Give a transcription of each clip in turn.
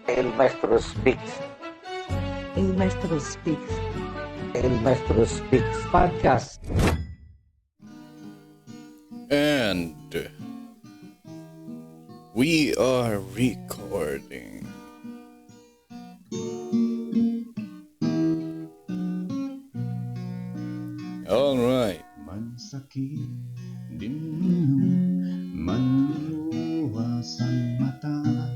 El Maestro speaks. El Maestro Speaks El Maestro speaks. Podcast. And we are recording. All right. Mansakit din minum, manluwasan mata.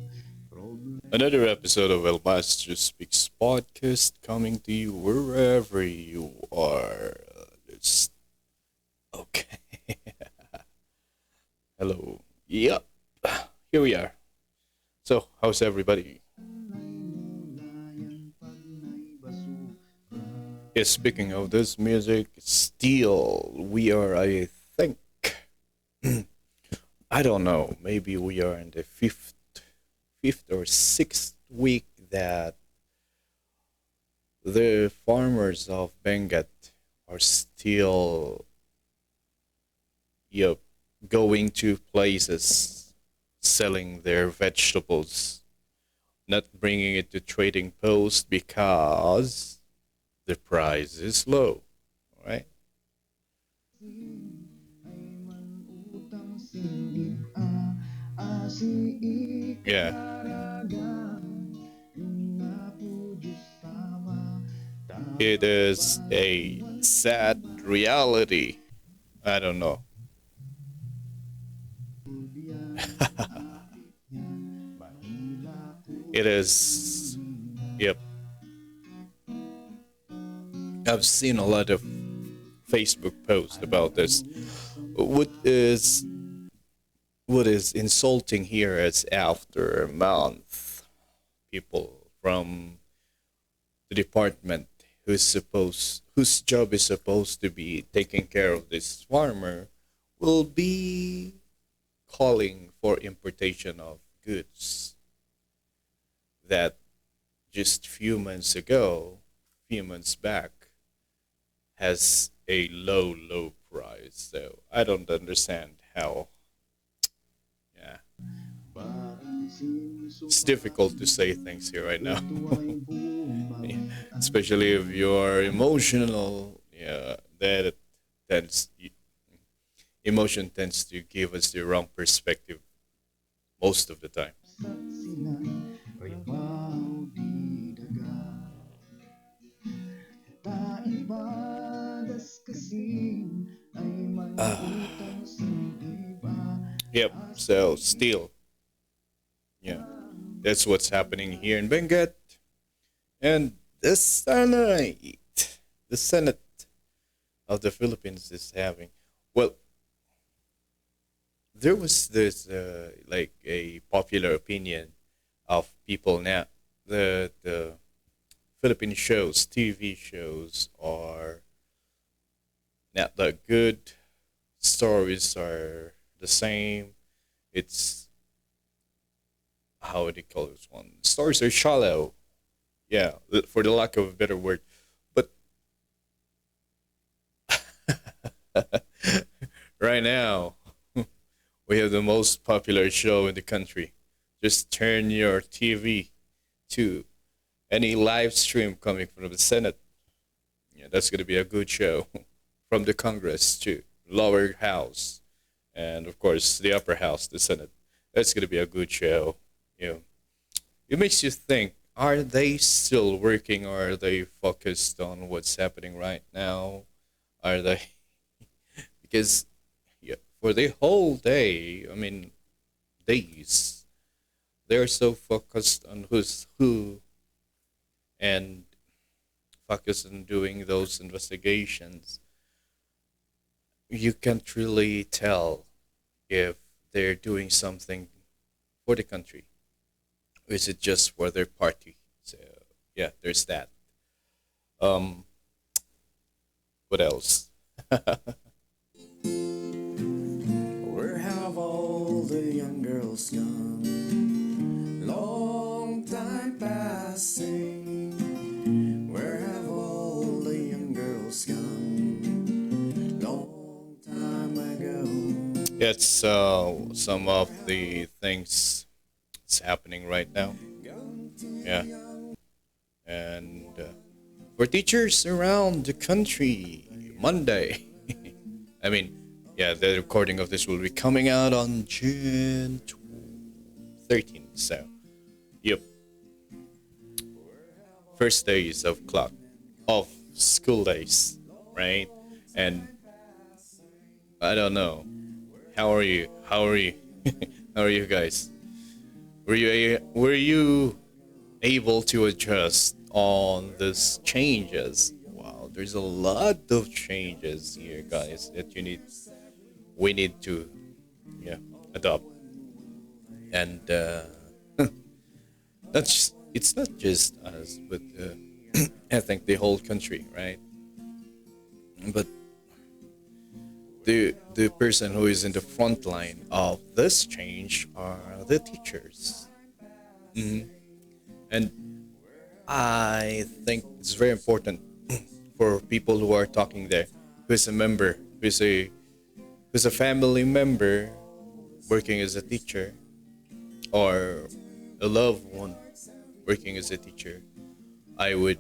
Another episode of El Maestro Speaks podcast coming to you wherever you are. Okay. Hello. Yep. Here we are. So, how's everybody? Yes, speaking of this music, still we are, I think, I don't know, maybe we are in the fifth or sixth week that the farmers of Benguet are still, going to places selling their vegetables, not bringing it to trading post because the price is low, right? Yeah. It is a sad reality. I don't know. It is. Yep. I've seen a lot of Facebook posts about this. What is insulting here is after a month, people from the department whose job is supposed to be taking care of this farmer will be calling for importation of goods that just few months back has a low price. So I don't understand how. Yeah, it's difficult to say things here right now. Especially if you're emotional. Yeah, that tends emotion tends to give us the wrong perspective most of the time. Yep. So still, yeah, that's what's happening here in Benguet. And the Senate of the Philippines is having, well, there was this like a popular opinion of people now. The Philippine shows, TV shows are not that good. Stories are the same. It's, how would you call this one? Stories are shallow. Yeah, for the lack of a better word. But right now, we have the most popular show in the country. Just turn your TV to any live stream coming from the Senate. Yeah, that's going to be a good show. From the Congress to lower house, and of course the upper house, the Senate. That's going to be a good show. You know, it makes you think: are they still working, or are they focused on what's happening right now? Are they? Because yeah, for the whole day, I mean, days, they're so focused on who's who, and focused on doing those investigations. You can't really tell if they're doing something for the country, or is it just for their party. So yeah, there's that. Um, what else? Where have all the young girls gone? Long time passing. Where have all the young girls gone? Long time ago. It's some of the things that's happening right now. Yeah. And for teachers around the country, Monday. I mean, yeah, the recording of this will be coming out on June 13th. So, yep, first days of school days, right? And I don't know. How are you? How are you? How are you guys? Were you able to adjust on these changes? Wow, there's a lot of changes here, guys, that we need to, yeah, adopt. And that's it's not just us, but I think the whole country, right? But the person who is in the front line of this change are the teachers. And I think it's very important for people who are talking there, who is a member, who's a family member working as a teacher, or a loved one working as a teacher. I would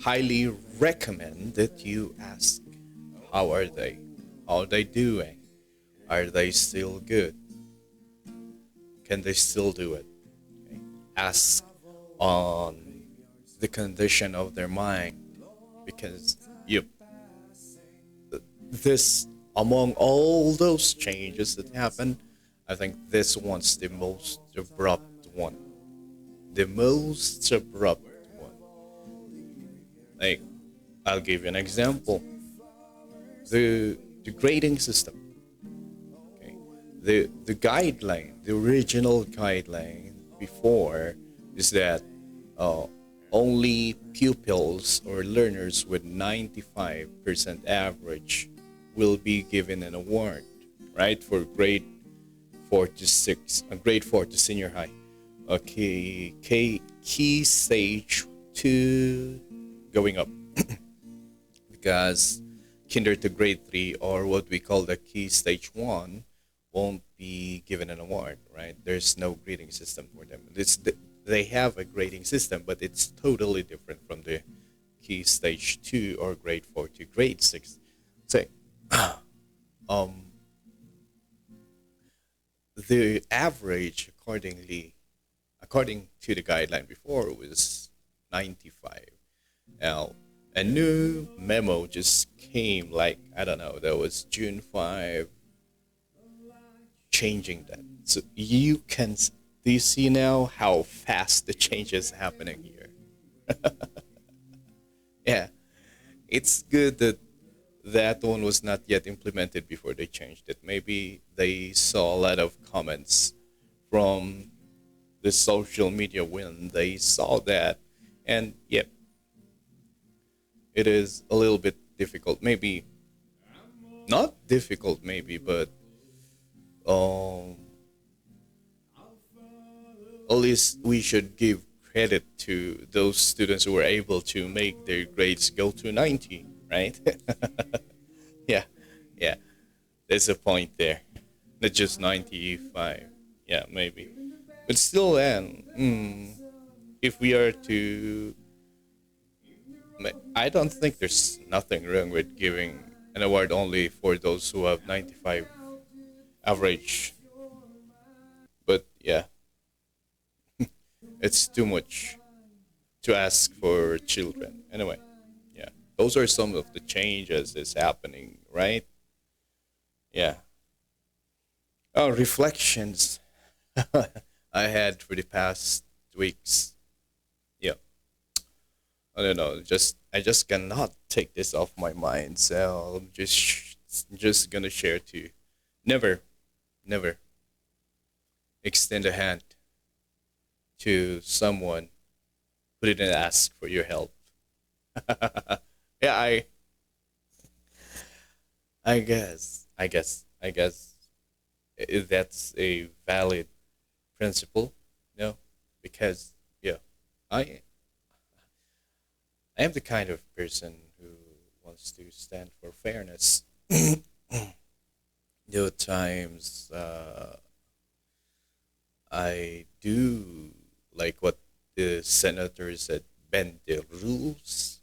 highly recommend that you ask, how are they? How are they doing? Are they still good? Can they still do it? Okay. Ask on the condition of their mind, because you this among all those changes that happen, I think this one's the most abrupt one. The most abrupt one. Like, I'll give you an example. The grading system. Okay. The guideline, the original guideline before is that uh, only pupils or learners with 95% average will be given an award, right? For grade 4 to 6, grade 4 to senior high. Okay, key stage 2 going up. Because kinder to grade 3, or what we call the key stage 1, won't be given an award, right? There's no grading system for them. They have a grading system, but it's totally different from the key stage 2 or grade 4 to grade 6. So, um, the average according to the guideline before, was 95. Now, a new memo just came, like, I don't know, that was June 5, changing that. So do you see now how fast the change is happening here? Yeah, it's good that that one was not yet implemented before they changed it. Maybe they saw a lot of comments from the social media when they saw that. And yep, it is a little bit difficult. Maybe not difficult, maybe, but um, at least we should give credit to those students who were able to make their grades go to 90, right? Yeah, yeah. There's a point there. Not just 95. Yeah, maybe. But still, then, if we are to, I don't think there's nothing wrong with giving an award only for those who have 95 average. But yeah, it's too much to ask for children. Anyway, yeah, those are some of the changes that's happening, right? Yeah. Oh, reflections I had for the past weeks. Yeah, I don't know. I just cannot take this off my mind. So I'm just gonna share to you. Never, never extend a hand to someone who didn't ask for your help. Yeah, I guess that's a valid principle, because yeah, I I am the kind of person who wants to stand for fairness. There are times I do like what the senators that bend the rules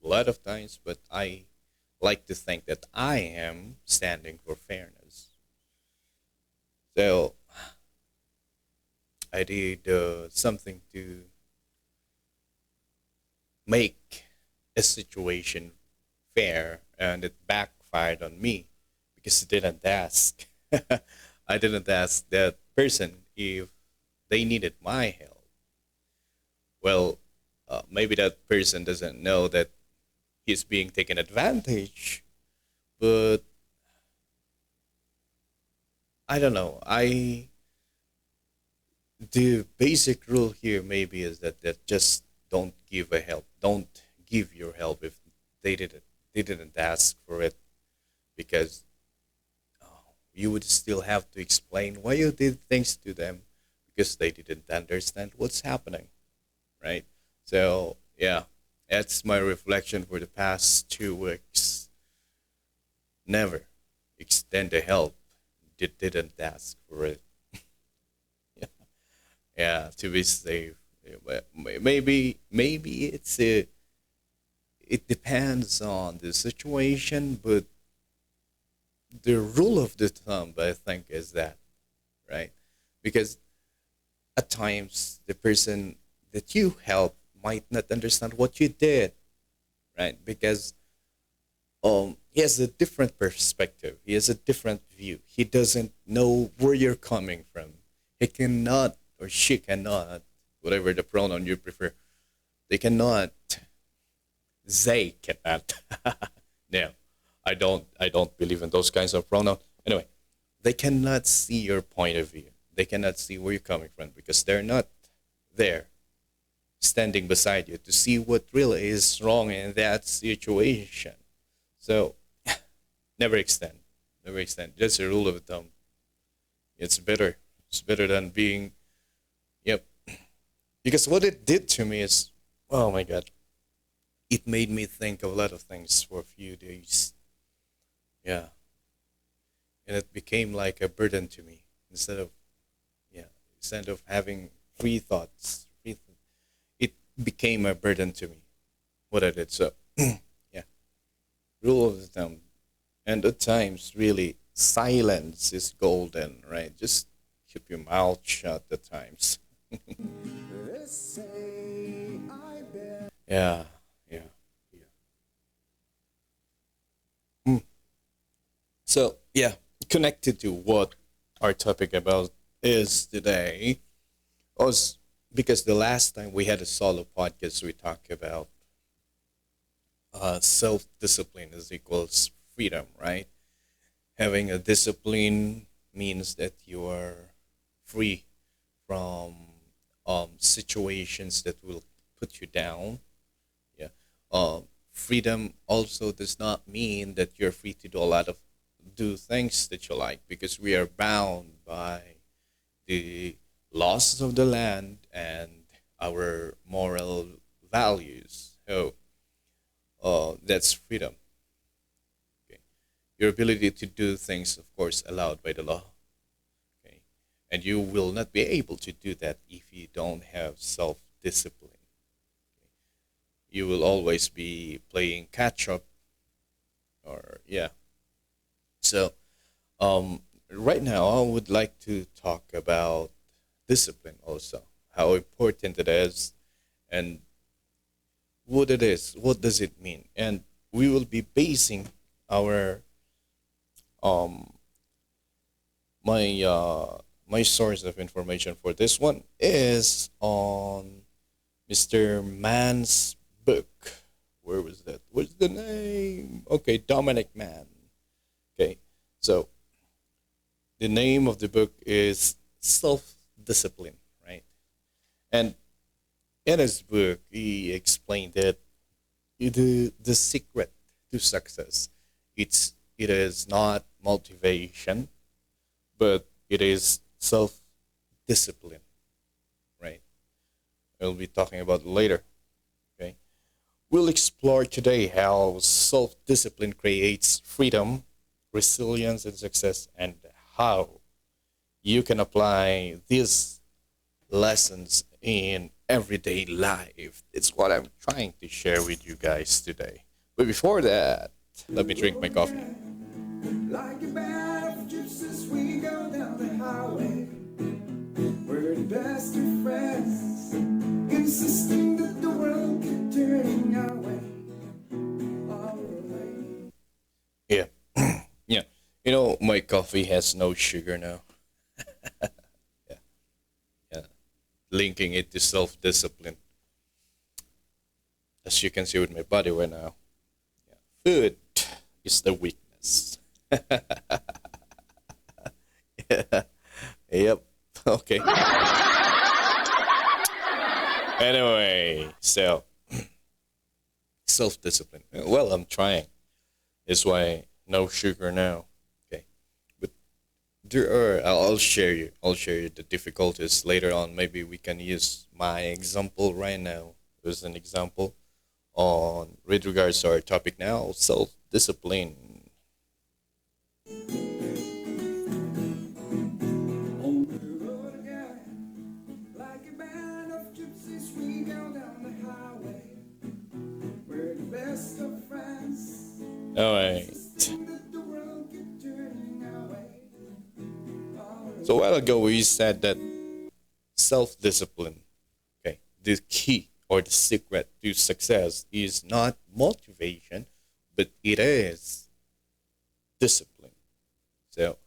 a lot of times, but I like to think that I am standing for fairness. So I did something to make a situation fair, and it backfired on me because I didn't ask. I didn't ask that person if they needed my help. Well, maybe that person doesn't know that he's being taken advantage, but I don't know. The basic rule here maybe is that just don't give a help. Don't give your help if they didn't ask for it, because you would still have to explain why you did things to them because they didn't understand what's happening, right? So yeah, that's my reflection for the past 2 weeks. Never extend the help. Didn't ask for it. Yeah, to be safe. Yeah, but maybe it depends on the situation, but the rule of the thumb I think is that, right? Because at times the person that you help might not understand what you did, right? Because he has a different perspective. He has a different view. He doesn't know where you're coming from. He cannot, or she cannot, whatever the pronoun you prefer, they cannot, they cannot. No, I don't believe in those kinds of pronoun. Anyway, they cannot see your point of view. They cannot see where you're coming from because they're not there standing beside you to see what really is wrong in that situation. So never extend. Never extend. That's a rule of thumb. It's better. It's better than being, yep. Because what it did to me is, oh my God, it made me think of a lot of things for a few days. Yeah. And it became like a burden to me instead of, yeah, instead of having free thoughts. It became a burden to me, what I did. So, yeah, rule of the thumb. And at times, really, silence is golden, right? Just keep your mouth shut at times. They say I bet. Yeah, yeah, yeah. Mm. So, yeah, connected to what our topic about is today was because the last time we had a solo podcast, we talked about self discipline is equals freedom, right? Having a discipline means that you are free from situations that will put you down. Yeah. Freedom also does not mean that you're free to do things that you like, because we are bound by the laws of the land and our moral values. So that's freedom. Okay. Your ability to do things, of course, allowed by the law. Okay. And you will not be able to do that if you don't have self discipline. You will always be playing catch up, or yeah. So right now I would like to talk about discipline also, how important it is, and what it is, what does it mean, and we will be basing our um my source of information for this one is on Mr. Mann's book. Where was that? What's the name? Okay, Dominic Mann. Okay, so the name of the book is Self Discipline, right? And in his book, he explained that the secret to success, it is not motivation, but it is self discipline, right? We'll be talking about it later. Okay, we'll explore today how self discipline creates freedom, resilience, and success, and how you can apply these lessons in everyday life. It's what I'm trying to share with you guys today. But before that, let me drink my coffee. Like a band of gypsies, we go down the highway. We're the best of friends, insisting that the world keep turning our way. Our way. Yeah. Yeah. You know, my coffee has no sugar now. Yeah. Yeah. Linking it to self discipline. As you can see with my body right now. Yeah. Food is the weakness. Yeah. Yep. Okay. Anyway, so self discipline. Well, I'm trying. That's why no sugar now. Okay. But there are I'll share you the difficulties later on. Maybe we can use my example right now as an example on with regards to our topic now, self discipline. On the road again, like a band of gypsies, we go down the highway. We're the best of friends, Alright. insisting that the world keep turning our way. Our So a while ago we said that self discipline, okay, the key or the secret to success is not motivation, but it is discipline. So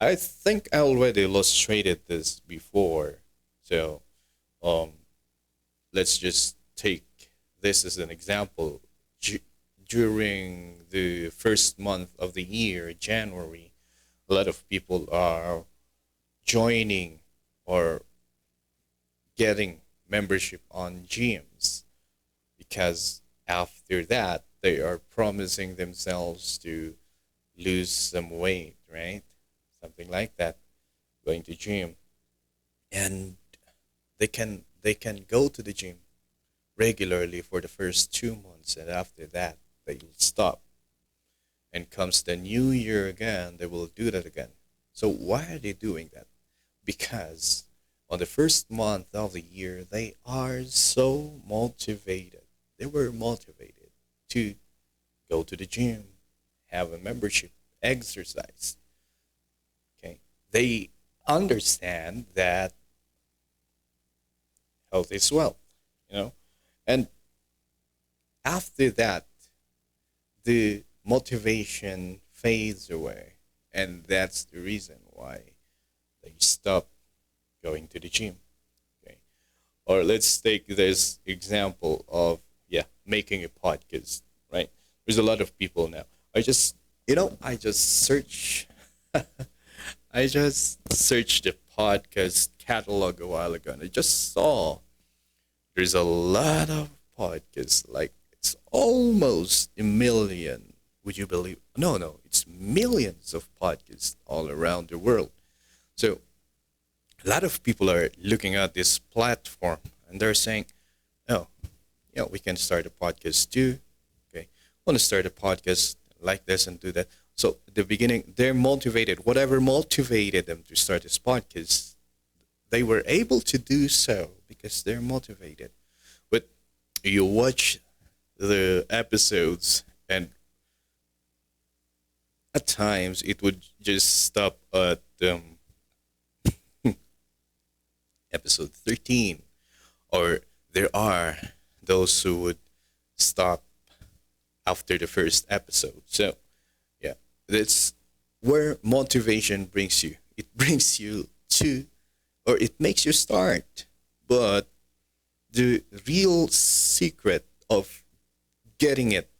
I think I already illustrated this before. So um, let's just take this as an example. During the first month of the year, January, a lot of people are joining or getting membership on gyms because after that they are promising themselves to lose some weight, right? Something like that, going to gym, and they can go to the gym regularly for the first 2 months, and after that they'll stop. And comes the new year again, they will do that again. So why are they doing that? Because on the first month of the year, they are so motivated. They were motivated to go to the gym, have a membership, exercise. Okay. They understand that health is wealth, you know? And after that, the motivation fades away. And that's the reason why they stop going to the gym. Okay. Or let's take this example of making a podcast, right? There's a lot of people now. I just search I just searched the podcast catalog a while ago and I just saw there's a lot of podcasts. Like it's almost a million. Would you believe? No, no, it's millions of podcasts all around the world. So a lot of people are looking at this platform and they're saying, oh, we can start a podcast too. Okay. Want to start a podcast like this and do that. So at the beginning, they're motivated. Whatever motivated them to start this podcast, they were able to do so because they're motivated. But you watch the episodes and at times it would just stop at episode 13, or there are those who would stop after the first episode. So yeah, that's where motivation brings you. It brings you to, or it makes you start. But the real secret of getting it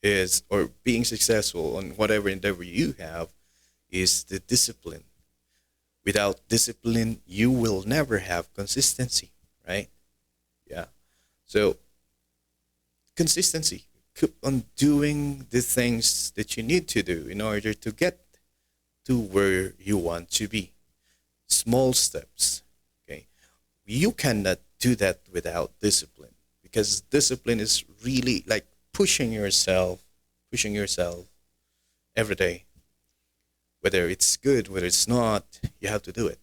is, or being successful on whatever endeavor you have, is the discipline. Without discipline, you will never have consistency, right? Yeah. So, consistency. Keep on doing the things that you need to do in order to get to where you want to be. Small steps. Okay. You cannot do that without discipline because discipline is really like pushing yourself every day. Whether it's good, whether it's not, you have to do it.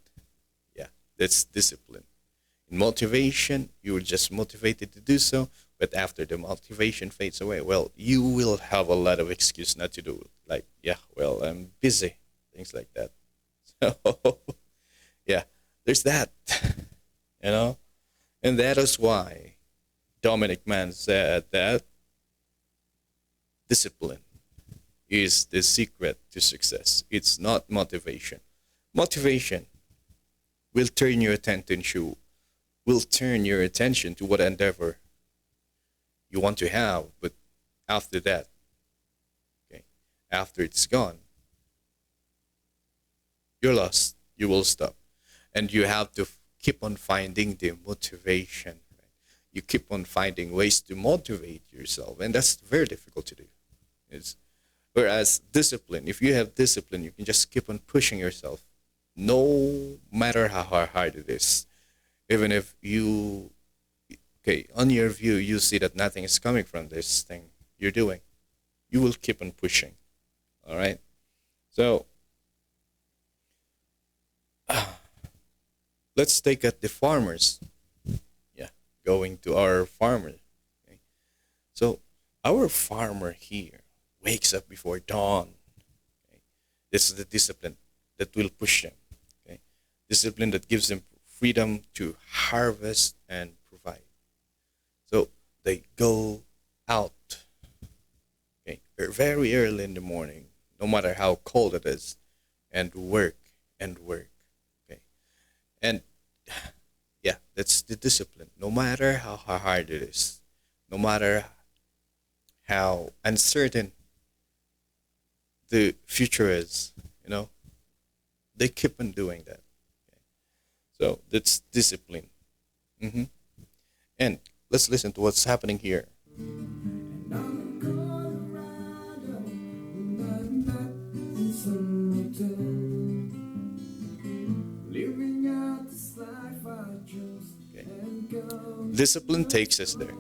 Yeah, that's discipline. In motivation, you were just motivated to do so, but after the motivation fades away, well, you will have a lot of excuse not to do it. Like, yeah, well, I'm busy, things like that. So, yeah, there's that, you know, and that is why Dominic Mann said that discipline is the secret to success. It's not motivation. Motivation will turn your attention to what endeavor you want to have, but after that, okay, after it's gone, you're lost. You will stop, and you have to keep on finding the motivation. Right? You keep on finding ways to motivate yourself, and that's very difficult to do. It's, whereas discipline, if you have discipline, you can just keep on pushing yourself, no matter how hard it is. Even if you, okay, on your view, you see that nothing is coming from this thing you're doing, you will keep on pushing. All right. So let's take at the farmers. Yeah, going to our farmer. Okay. So our farmer here wakes up before dawn. Okay. This is the discipline that will push them. Okay. Discipline that gives them freedom to harvest and provide. So they go out, okay, very early in the morning, no matter how cold it is, and work and work. Okay. And yeah, that's the discipline. No matter how hard it is, no matter how uncertain the future is, they keep on doing that. So that's discipline. And let's listen to what's happening here. And I'm a Colorado, but not in some hotel. Living out this life I chose and go. Discipline takes us there.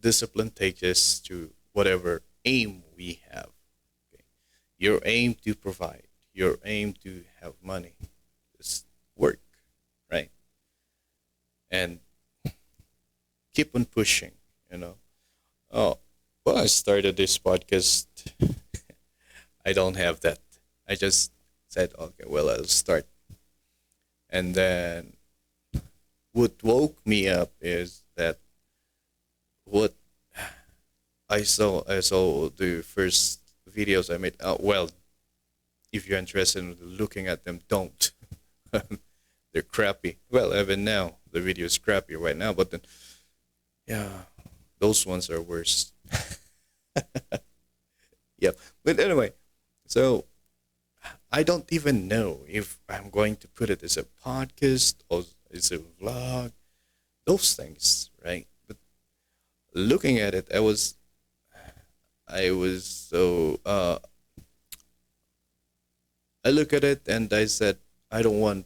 Discipline takes us to whatever aim we have. Okay. Your aim to provide, your aim to have money, is work, right? And keep on pushing, Oh, well, I started this podcast. I don't have that. I just said, okay, well, I'll start. And then what woke me up is that what I saw the first videos I made. Well, if you're interested in looking at them, don't. They're crappy. Well, even now, the video is crappy right now, but then, yeah, those ones are worse. Yep. But anyway, so I don't even know if I'm going to put it as a podcast or as a vlog. Those things, right? But looking at it, I was so I look at it and I said, I don't want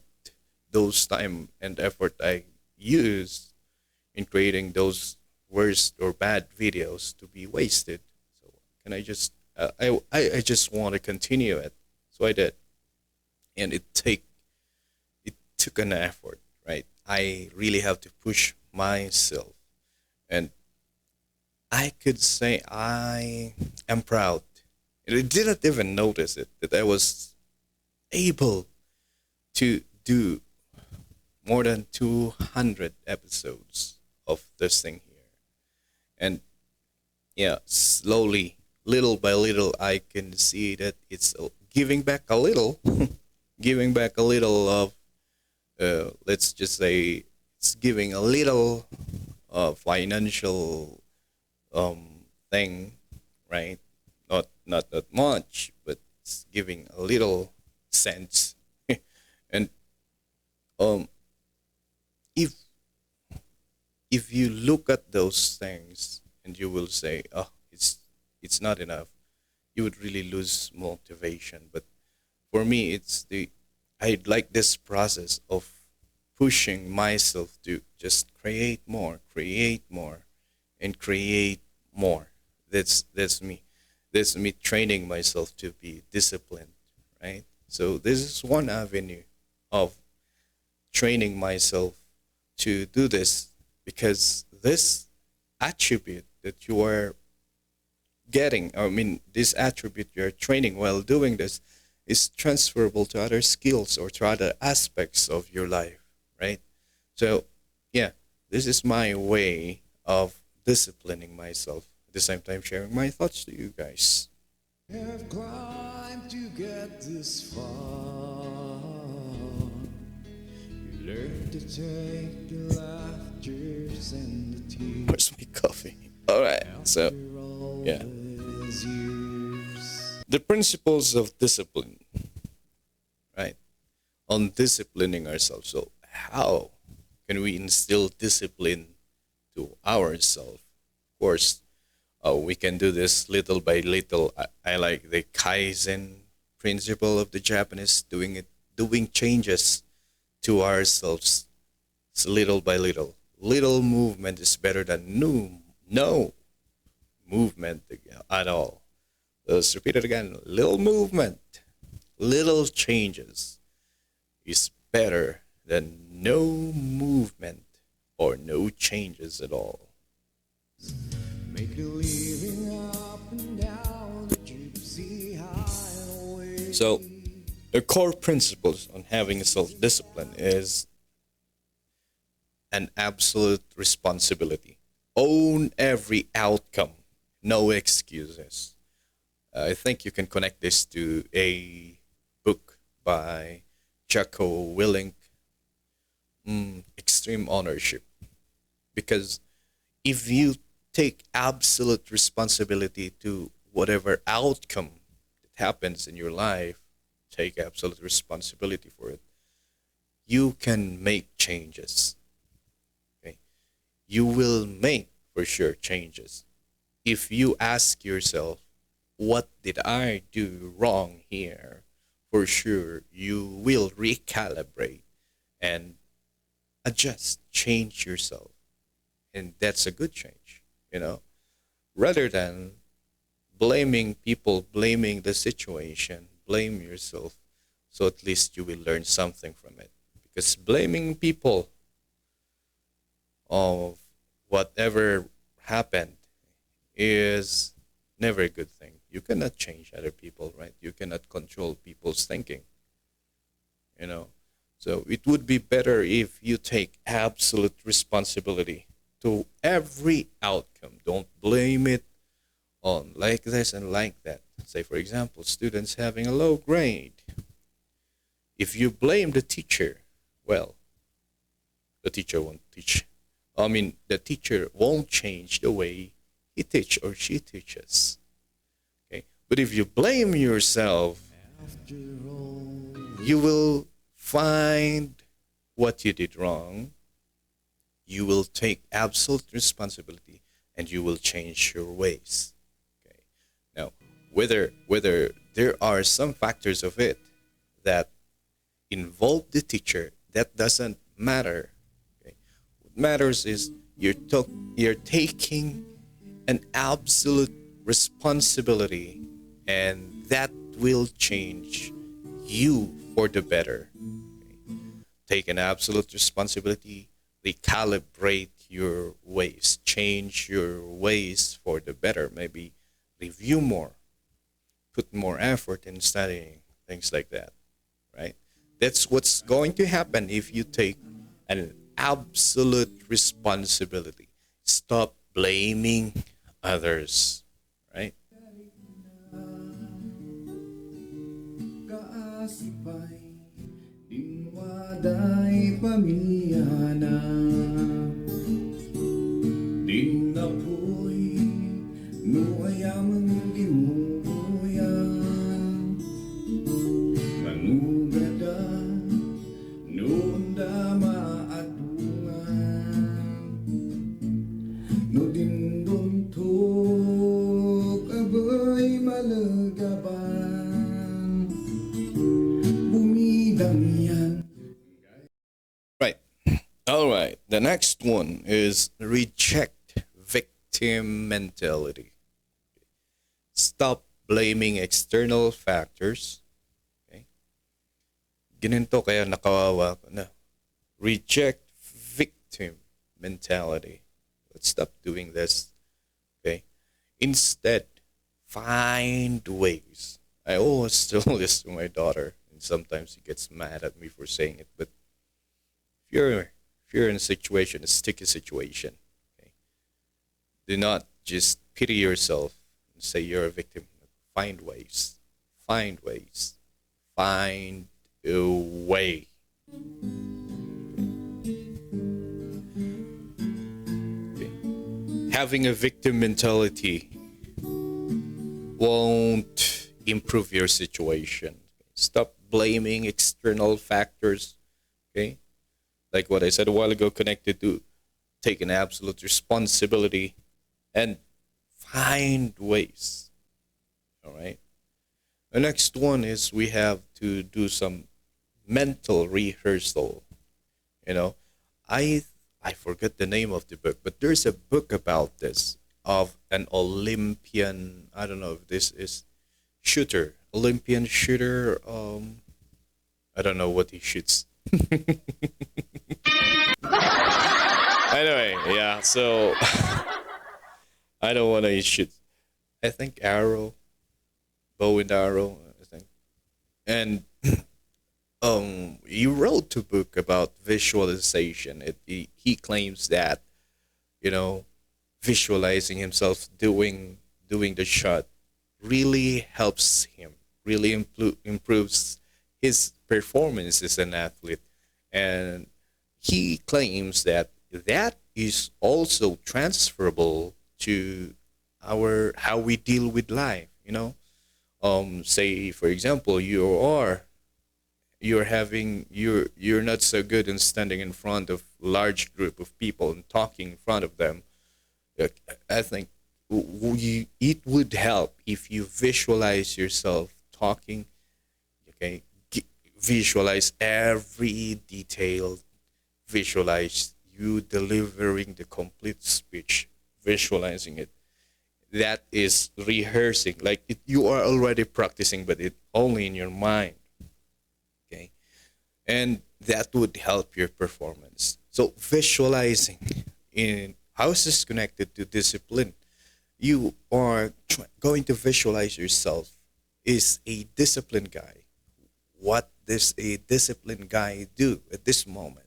those time and effort I use in creating those worst or bad videos to be wasted. So can I just I just want to continue it. So I did. And it took an effort, right? I really have to push myself. And I could say I am proud. And I didn't even notice it, that I was able to do more than 200 episodes of this thing here. And yeah, slowly, little by little, I can see that it's giving back a little, giving back a little of, let's just say, it's giving a little financial thing, right? Not that much, but it's giving a little sense. And if you look at those things and you will say, oh, it's not enough, you would really lose motivation. But for me, I like this process of pushing myself to just create more, and create more. That's me. That's me training myself to be disciplined, right? So this is one avenue of training myself to do this because this attribute that you are getting, I mean, this attribute you're training while doing this is transferable to other skills or to other aspects of your life, right? So, yeah, this is my way of disciplining myself. At the same time, sharing my thoughts to you guys. Have climbed to get this far. You learn to take the laughters and the tears. Where's my coffee? All right, so yeah, These years. the principles of discipline, right? On disciplining ourselves. So, how can we instill discipline to ourselves? Of course, we can do this little by little. I like the Kaizen principle of the Japanese, doing changes to ourselves little by little. Little movement is better than no movement at all. Let's repeat it again. Little movement, little changes is better than no movement or no changes at all. Make a living up and down the gypsy highway. So, the core principles on having self-discipline is an absolute responsibility. Own every outcome, no excuses. I think you can connect this to a book by Jocko Willink, Extreme Ownership. Because if you take absolute responsibility to whatever outcome that happens in your life, take absolute responsibility for it, you can make changes. Okay? You will make for sure changes. If you ask yourself, what did I do wrong here? For sure, you will recalibrate and adjust, change yourself. And that's a good change, rather than blaming people, blaming the situation, blame yourself. So at least you will learn something from it. Because blaming people of whatever happened is never a good thing. You cannot change other people, right? You cannot control people's thinking, So it would be better if you take absolute responsibility to every outcome. Don't blame it on like this and like that. Say, for example, students having a low grade. If you blame the teacher, well, the teacher won't teach. The teacher won't change the way he teach or she teaches. Okay, but if you blame yourself, you will find what you did wrong. You will take absolute responsibility, and you will change your ways. Okay. Now, whether there are some factors of it that involve the teacher, that doesn't matter. Okay. What matters is you're taking an absolute responsibility, and that will change you for the better. Okay. Take an absolute responsibility. Recalibrate your ways, change your ways for the better, maybe review more, put more effort in studying, things like that, right? That's what's going to happen if you take an absolute responsibility. Stop blaming others, right? Kaasipay, dinwaday pamiyana. Din na po'y nuayamang gimuyan. Manugada, noon da maatungan. No dindon tuk, abay malagaban. Bumidang yan. Right. All right. The next one is reject victim mentality. Stop blaming external factors. Okay? Ganito kaya nakawawa ko na. Reject victim mentality. Let's stop doing this. Okay. Instead, find ways. I always still listen to my daughter, and sometimes she gets mad at me for saying it. But if you're in a situation, a sticky situation, okay, do not just pity yourself and say you're a victim. Find ways. Find ways. Find a way. Okay. Having a victim mentality won't improve your situation. Stop blaming external factors. Okay, like what I said a while ago, connected to taking absolute responsibility and find ways. All right. The next one is we have to do some mental rehearsal. You know, I forget the name of the book, but there's a book about this of an Olympian. I don't know if this is shooter, Olympian shooter. I don't know what he shoots. Anyway, yeah. So I don't want to shoot. I think arrow, bow and arrow. I think, and he wrote a book about visualization. He claims that, you know, visualizing himself doing the shot really helps him, really improves his performance as an athlete. And he claims that that is also transferable to our how we deal with life, you know. Say for example, you're not so good in standing in front of large group of people and talking in front of them. I think it would help if you visualize yourself talking. Okay, visualize every detail. Visualize you delivering the complete speech. Visualizing it. That is rehearsing. Like you are already practicing, but it only in your mind. Okay, and that would help your performance. So visualizing in how is this connected to discipline? You are going to visualize yourself is a disciplined guy. What does a disciplined guy do at this moment?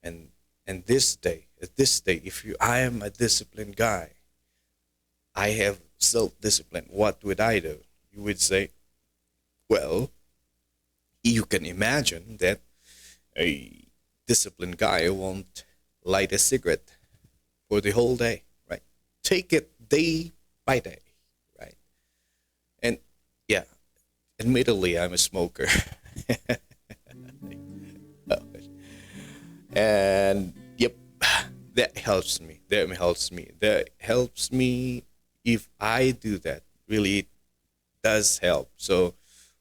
And this day, at this day, if you I am a disciplined guy, I have self-discipline. What would I do? You would say, well, you can imagine that a disciplined guy won't light a cigarette for the whole day, right? Take it day by day, right? And yeah, admittedly, I'm a smoker. And yep, that helps me. That helps me. That helps me if I do that. Really, it does help. So,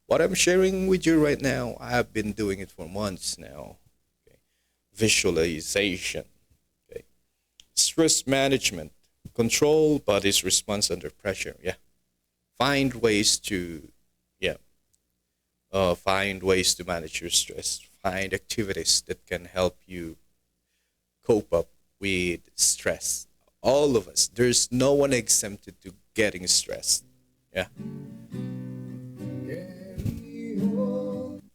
what I'm sharing with you right now, I've been doing it for months now. Okay. Visualization. Okay. Stress management. Control body's response under pressure. Yeah. Find ways to, yeah. Find ways to manage your stress. Find activities that can help you cope up with stress. All of us. There's no one exempted to getting stressed. Yeah.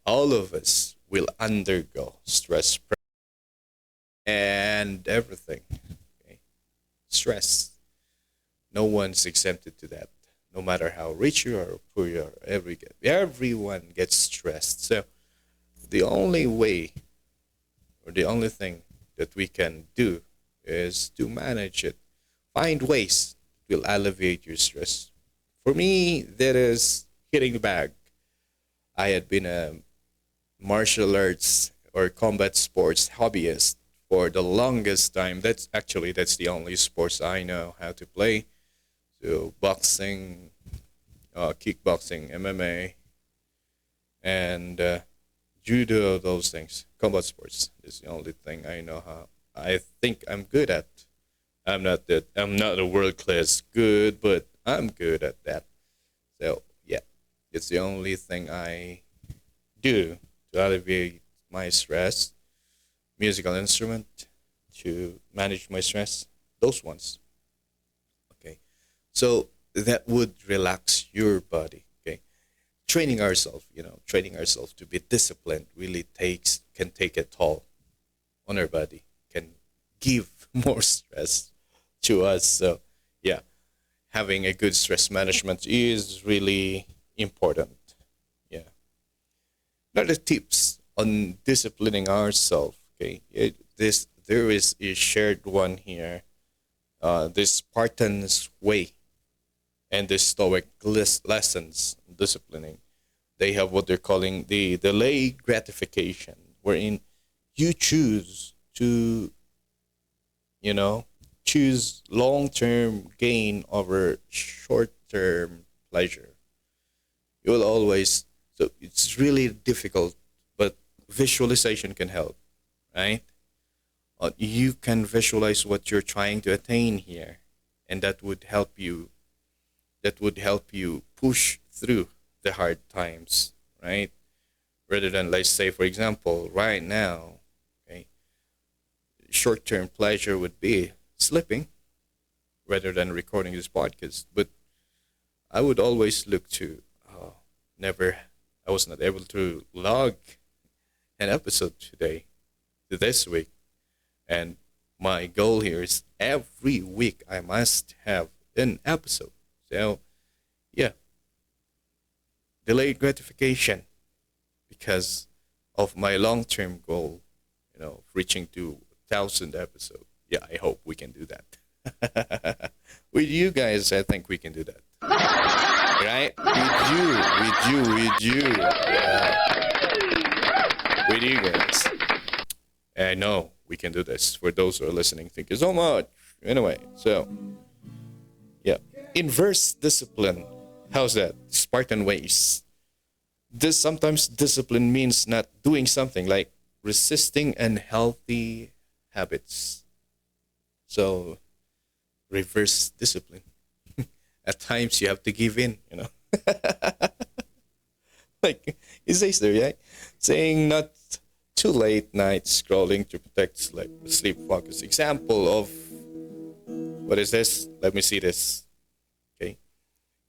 All of us will undergo stress and everything. Okay? Stress. No one's exempted to that. No matter how rich you are or poor you are, everyone gets stressed. So the only way or the only thing that we can do is to manage it. Find ways that will alleviate your stress. For me, that is hitting the bag. I had been a martial arts or combat sports hobbyist for the longest time. That's the only sports I know how to play. So boxing, kickboxing, MMA, and judo, those things. Combat sports is the only thing I know how. I think I'm good at. I'm not a world class good, but I'm good at that. So yeah, it's the only thing I do to alleviate my stress. Musical instrument, to manage my stress? Those ones. Okay. So that would relax your body. Okay. Training ourselves to be disciplined really can take a toll on our body, can give more stress to us. So yeah, having a good stress management is really important. Yeah. Another tips on disciplining ourselves. Okay, there is a shared one here. The Spartan's way and the Stoic lessons disciplining. They have what they're calling the delayed gratification, wherein you choose to, you know, choose long-term gain over short-term pleasure. You will always, so it's really difficult, but visualization can help, right? You can visualize what you're trying to attain here, and that would help you push through the hard times, right? Rather than, let's say, for example, right now, okay, short-term pleasure would be sleeping rather than recording this podcast. But I would always look to, I was not able to log an episode this week. And my goal here is every week I must have an episode. So, yeah, delayed gratification because of my long-term goal, of reaching to 1,000 episodes. Yeah, I hope we can do that. With you guys, I think we can do that. Right? With you. Yeah. With you guys. I know we can do this. For those who are listening, thank you so much. Anyway, so, yeah. Inverse discipline. How's that? Spartan ways. Sometimes discipline means not doing something, like resisting unhealthy habits. So, reverse discipline. At times you have to give in, Like it says there, yeah? Saying not too late night scrolling to protect sleep focus. Example of, what is this? Let me see this. Okay.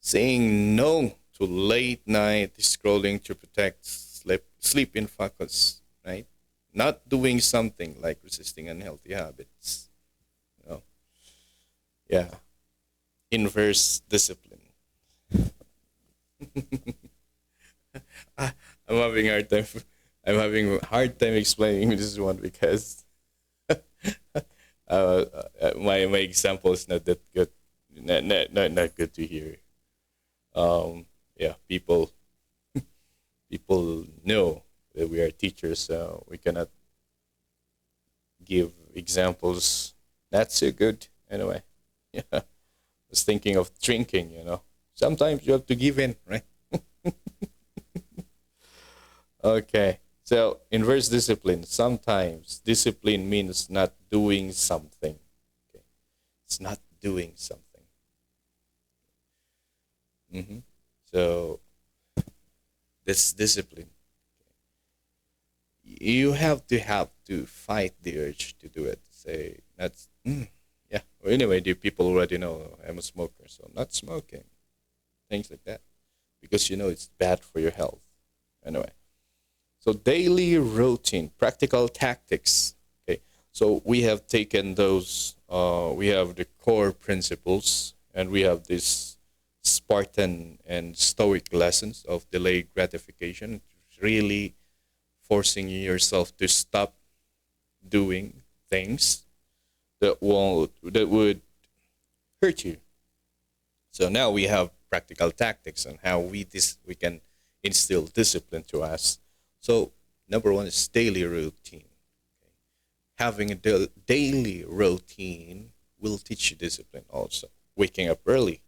Saying no to late night scrolling to protect sleep in focus, right? Not doing something like resisting unhealthy habits. Yeah. Inverse discipline. I'm having a hard time. I'm having a hard time explaining this one because my example is not that good. Not good to hear. Yeah, people know that we are teachers, so we cannot give examples not so good. Anyway, yeah, I was thinking of drinking. Sometimes you have to give in, right? Okay. So, inverse discipline. Sometimes discipline means not doing something. Okay. It's not doing something. So, that's discipline. You have to fight the urge to do it. Say, that's, yeah. Well, anyway, the people already know I'm a smoker, so I'm not smoking. Things like that. Because it's bad for your health. Anyway. So daily routine, practical tactics. Okay, so we have taken those. We have the core principles, and we have this Spartan and Stoic lessons of delayed gratification. It's really forcing yourself to stop doing things that would hurt you. So now we have practical tactics on how we can instill discipline to us. So, number one is daily routine. Okay. Having a daily routine will teach you discipline also. Waking up early,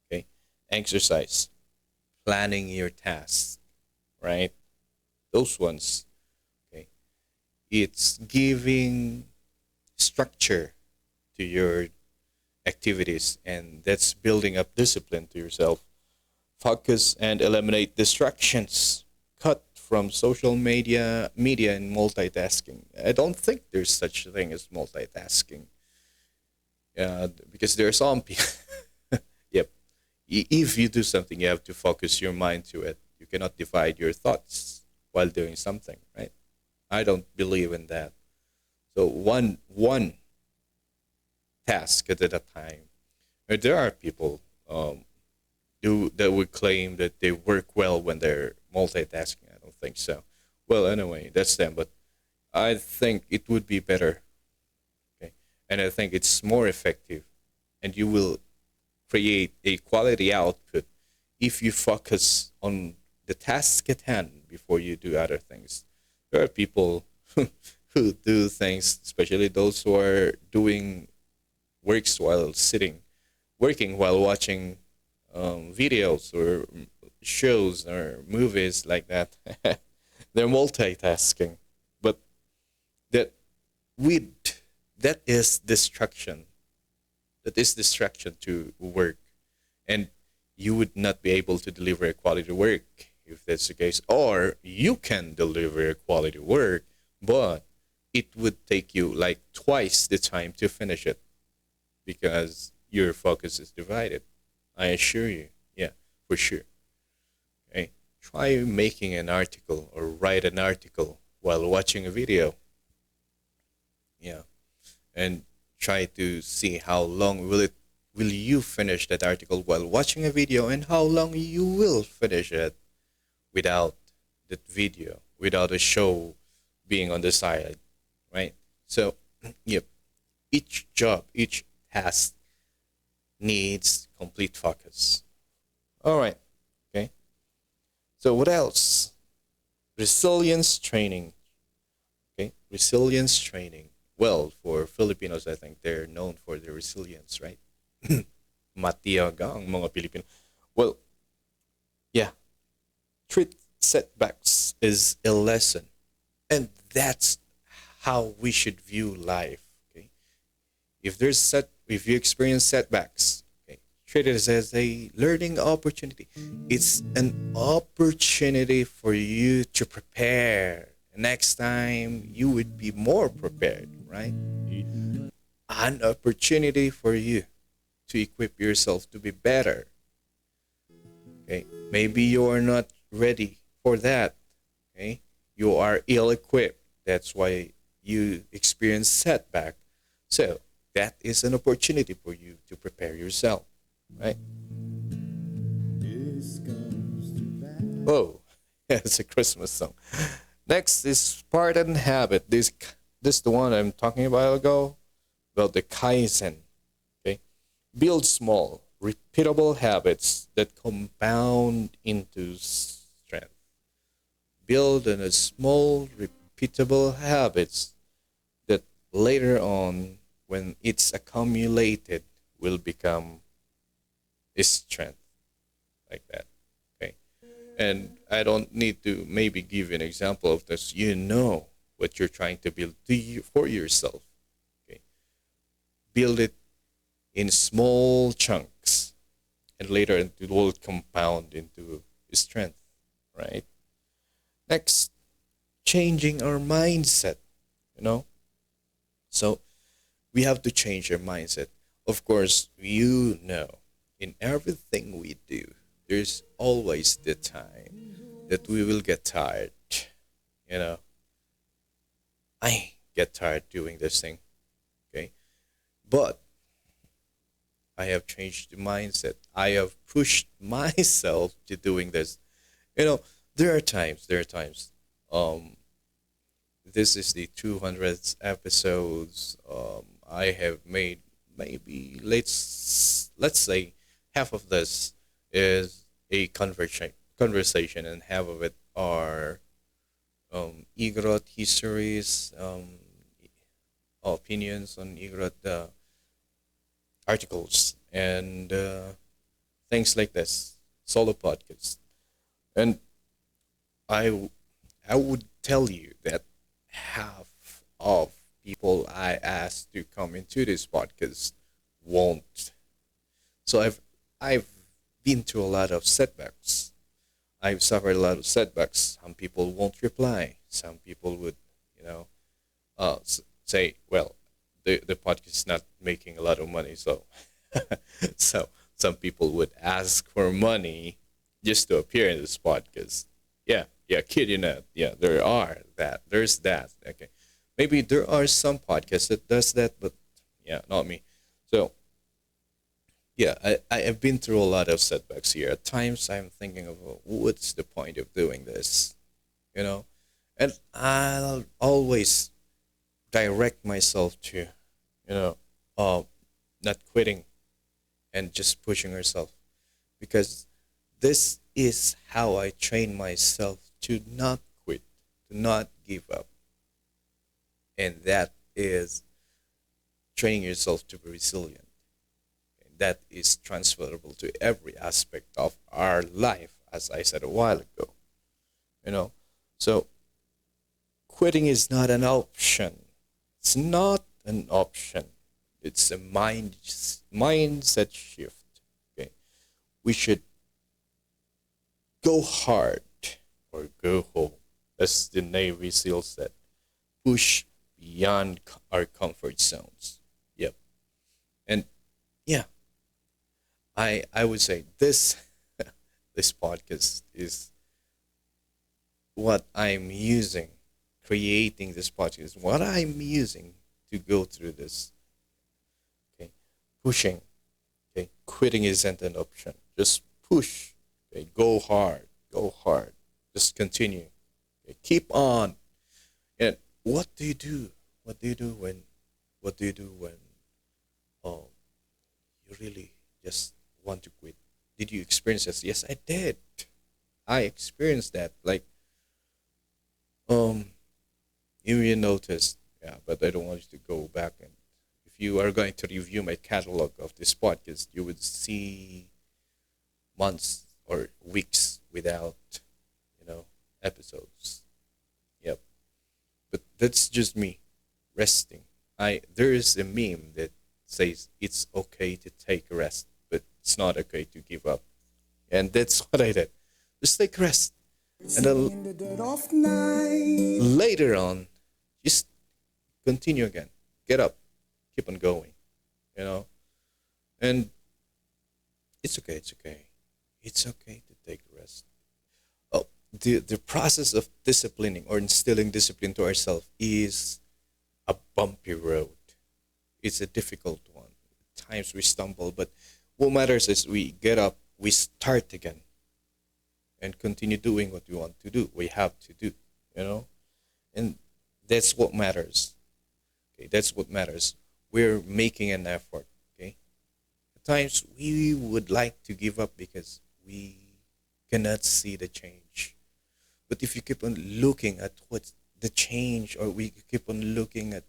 okay? Exercise, planning your tasks, right? Those ones, okay? It's giving structure to your activities, and that's building up discipline to yourself. Focus and eliminate distractions. Cut from social media and multitasking. I don't think there's such a thing as multitasking. Because there are some people. Yep. If you do something, you have to focus your mind to it. You cannot divide your thoughts while doing something, right? I don't believe in that. So one task at a time. There are people that would claim that they work well when they're multitasking. I don't think so. Well, anyway, that's them. But I think it would be better. Okay, and I think it's more effective, and you will create a quality output if you focus on the task at hand before you do other things. There are people who do things, especially those who are doing works while working while watching videos or shows or movies like that. They're multitasking, but that with that is distraction. That is distraction to work, and you would not be able to deliver a quality work if that's the case. Or you can deliver a quality work, but it would take you like twice the time to finish it because your focus is divided. I assure you. Yeah, for sure. Okay. Try making an article or write an article while watching a video. Yeah. And try to see how long will you finish that article while watching a video, and how long you will finish it without that video, without a show being on the side, right? So, yep, each job, each task needs complete focus. All right, okay. So what else? Resilience training. Okay, resilience training. Well, for Filipinos, I think they're known for their resilience, right? Matiyaga ang mga Pilipino. Well, yeah. Treat setbacks is a lesson. And that's how we should view life. Okay. If you experience setbacks, okay, treat it as a learning opportunity. It's an opportunity for you to prepare. Next time you would be more prepared, right? An opportunity for you to equip yourself to be better. Okay. Maybe you are not ready for that. Okay. You are ill equipped. That's why you experience setback. So that is an opportunity for you to prepare yourself, right? Oh, it's a Christmas song. Next is Spartan habit. This is the one I'm talking about ago, about the Kaizen. Okay, build small, repeatable habits that compound into strength. Build on a small, repeatable habits that later on, when it's accumulated, will become a strength, like that. Okay, and I don't need to maybe give an example of this. You know what you're trying to build for yourself. Okay, build it in small chunks, and later it will compound into strength, right? Next, changing our mindset, you know. So we have to change our mindset. Of course, you know, in everything we do, there's always the time that we will get tired. You know, I get tired doing this thing, okay? But I have changed the mindset. I have pushed myself to doing this. You know, there are times. This is the 200th episodes. I have made maybe let's say half of this is a conversation, and half of it are Igorot histories, opinions on Igorot articles, and things like this, solo podcasts. And I would tell you that half of people I asked to come into this podcast won't. So I've been through a lot of setbacks. I've suffered a lot of setbacks. Some people won't reply. Some people would, you know, say, well, the podcast is not making a lot of money, so so some people would ask for money just to appear in this podcast. Yeah, yeah, kid you not. Yeah, there's that. Okay, maybe there are some podcasts that does that, but yeah, not me. So yeah, I have been through a lot of setbacks here. At times, I'm thinking of what's the point of doing this, you know, and I'll always direct myself to, you know, not quitting and just pushing herself, because this is how I train myself to not quit, to not give up, and that is training yourself to be resilient. And that is transferable to every aspect of our life, as I said a while ago. You know, so quitting is not an option. It's not an option. It's a mindset shift. Okay, we should go hard or go home, as the Navy SEAL said. Push beyond our comfort zones. Yep, and yeah, I would say this this podcast is what I'm using, creating this podcast, what I'm using to go through this. Okay, pushing. Okay, quitting isn't an option. Just push. Okay, go hard. Go hard. Just continue. Okay, keep on. And what do you do? What do you do when? What do you do when? Um, you really just want to quit. Did you experience this? Yes, I did. I experienced that. Like, um, you noticed, yeah, but I don't want you to go back, and if you are going to review my catalog of this podcast, you would see months or weeks without, you know, episodes. Yep. But that's just me resting. There is a meme that says it's okay to take a rest, but it's not okay to give up. And that's what I did. Just take a rest. And then In the dead of night. later on, just continue again. Get up. Keep on going. You know? And it's okay. It's okay. It's okay to take a rest. Oh, the process of disciplining or instilling discipline to ourselves is a bumpy road. It's a difficult one. At times we stumble, but what matters is we get up, we start again, and continue doing what we want to do. We have to do, you know? And that's what matters. Okay, that's what matters. We're making an effort, okay? At times we would like to give up because we cannot see the change. But if you keep on looking at what's the change, or we keep on looking at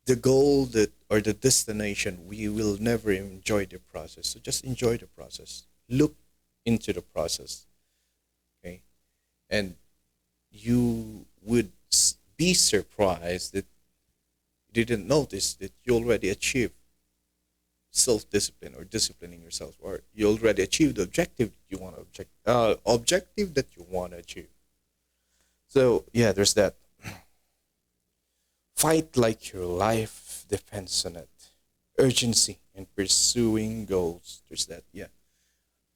the goal that or the destination, we will never enjoy the process. So just enjoy the process. Look into the process, okay? And you would be surprised that you didn't notice that you already achieved self-discipline or disciplining yourself, or you already achieved the objective you want to objective that you want to achieve. So yeah, there's that. Fight like your life depends on it. Urgency in pursuing goals. There's that. Yeah,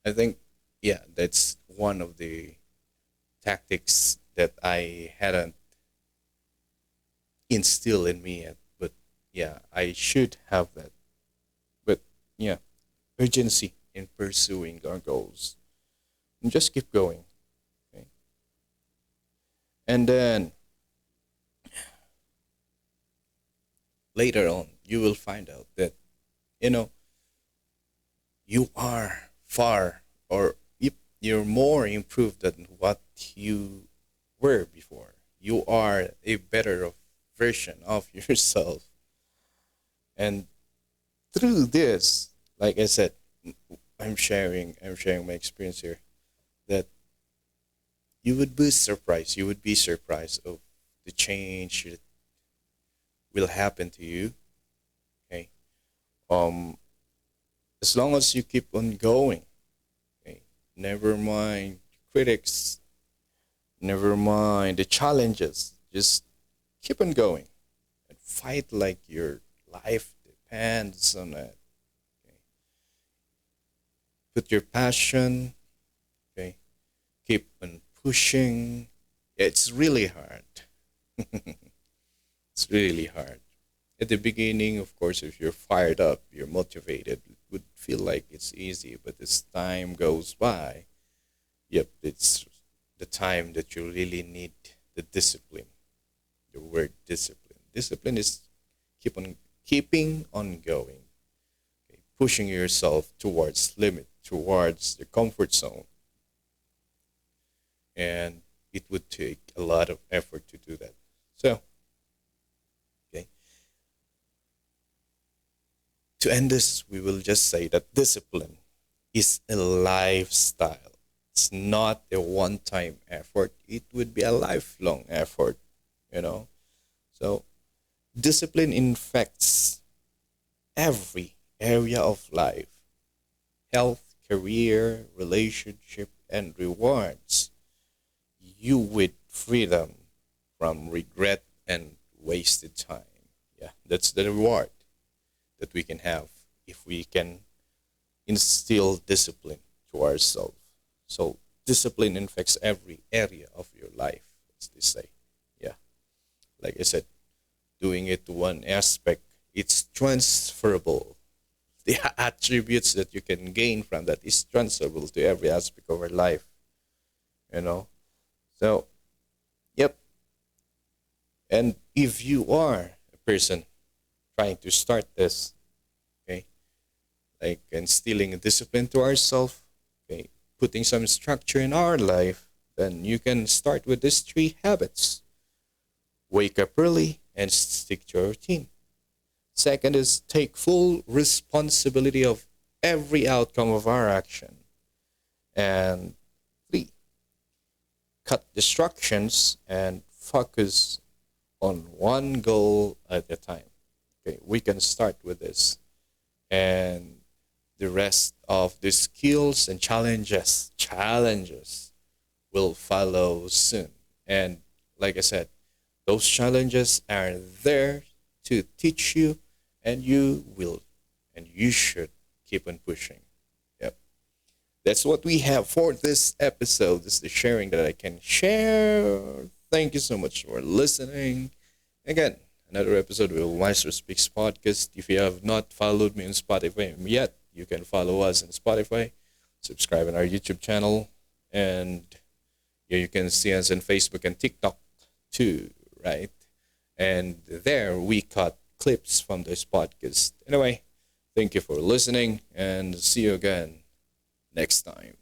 I think yeah, that's one of the tactics that I hadn't instilled in me yet. But yeah, I should have that. But yeah, urgency in pursuing our goals. And just keep going. Okay? And then later on, you will find out that, you know, you are far, or you're more improved than what you were before. You are a better version of yourself. And through this, like I said, I'm sharing my experience here, that you would be surprised. You would be surprised of the change that will happen to you. Okay. As long as you keep on going, okay, Never mind critics. Never mind the challenges. Just keep on going and fight like your life depends on it. Okay? Put your passion. Okay. Keep on pushing. It's really hard. It's really hard. At the beginning, of course, if you're fired up, you're motivated, it would feel like it's easy. But as time goes by, yep, it's the time that you really need the discipline. The word discipline. Discipline is keeping on going, okay? Pushing yourself towards limit, towards the comfort zone, and it would take a lot of effort to do that. So, okay, to end this, we will just say that discipline is a lifestyle. It's not a one-time effort. It would be a lifelong effort, you know. So, discipline infects every area of life: health, career, relationship, and rewards you with freedom from regret and wasted time. Yeah, that's the reward that we can have if we can instill discipline to ourselves. So discipline infects every area of your life, as they say. Yeah, like I said, doing it to one aspect, it's transferable. The attributes that you can gain from that is transferable to every aspect of our life. You know, so yep. And if you are a person trying to start this, okay, like instilling a discipline to ourselves, okay, putting some structure in our life, then you can start with these 3 habits. Wake up early and stick to a routine. Second is take full responsibility of every outcome of our action. And 3, cut distractions and focus on one goal at a time. Okay, we can start with this. And the rest of the skills and challenges will follow soon. And like I said, those challenges are there to teach you, and you will and you should keep on pushing. Yep. That's what we have for this episode. This is the sharing that I can share. Thank you so much for listening. Again, another episode of Maestro Speaks Podcast. If you have not followed me on Spotify yet, you can follow us on Spotify, subscribe on our YouTube channel, and yeah, you can see us on Facebook and TikTok too, right? And there we cut clips from this podcast. Anyway, thank you for listening, and see you again next time.